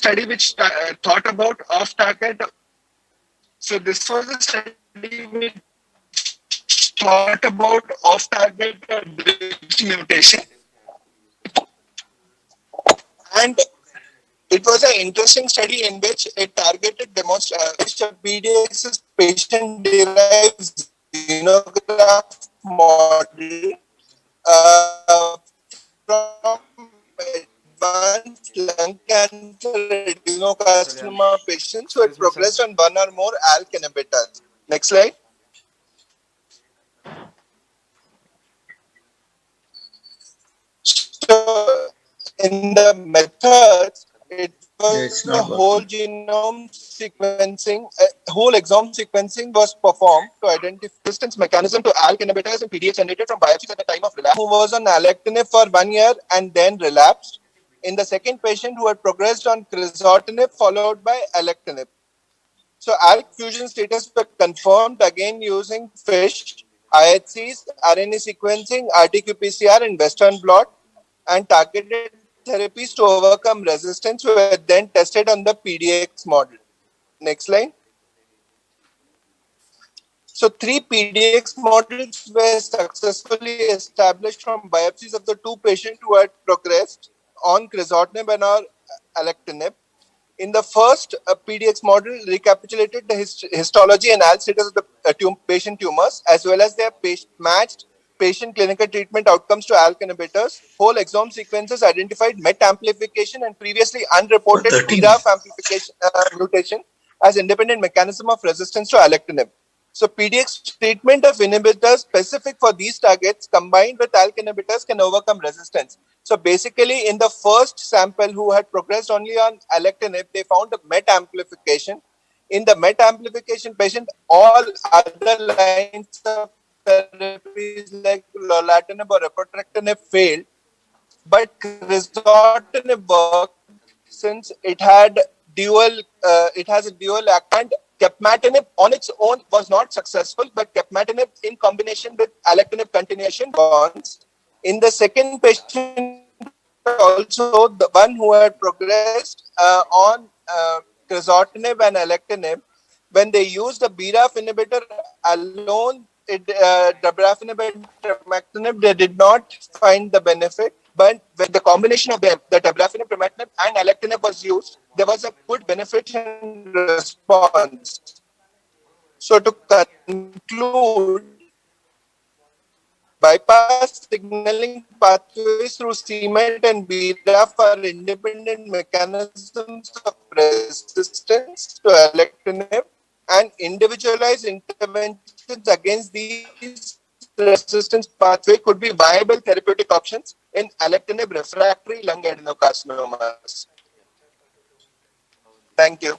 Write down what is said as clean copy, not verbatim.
study which thought about off-target. So this was a study which thought about off-target bridge mutation, and it was an interesting study in which it targeted which a PDX's patient-derived xenograft model from advanced lung cancer adenocarcinoma patients who had progressed on one or more ALK inhibitors. Next slide. So, in the methods, it was a whole genome sequencing, whole exome sequencing was performed to identify resistance mechanism to ALK inhibitors and PDX generated from biopsies at the time of relapse, who was on alectinib for 1 year and then relapsed. In the second patient who had progressed on crizotinib followed by alectinib. So ALK fusion status were confirmed again using FISH, IHCs, RNA sequencing, RT-qPCR and Western blot, and targeted therapies to overcome resistance were then tested on the PDX model. Next slide. So 3 PDX models were successfully established from biopsies of the 2 patients who had progressed on crizotinib and or alectinib. In the first, PDX model recapitulated the histology and ALK status of the patient tumors as well as their matched patient clinical treatment outcomes to ALK inhibitors. Whole exome sequences identified MET amplification and previously unreported BRAF amplification mutation as independent mechanism of resistance to alectinib. So PDX treatment of inhibitors specific for these targets combined with ALK inhibitors can overcome resistance. So basically in the first sample who had progressed only on alectinib, they found a MET amplification. In the MET amplification patient, all other lines of therapies like lorlatinib or repotrectinib failed, but crizotinib worked since it had it has a dual act, and capmatinib on its own was not successful, but capmatinib in combination with alectinib continuation bonds. In the second patient, also the one who had progressed on crizotinib and alectinib, when they used the BRAF inhibitor alone, dabrafenib and trabectinib, they did not find the benefit. But when the combination of them, the dabrafenib, trametinib, and alectinib was used, there was a good benefit and response. So to conclude, bypass signaling pathways through c-MET and BRAF are independent mechanisms of resistance to alectinib, and individualized interventions against these resistance pathway could be viable therapeutic options in alectinib refractory lung adenocarcinomas. Thank you.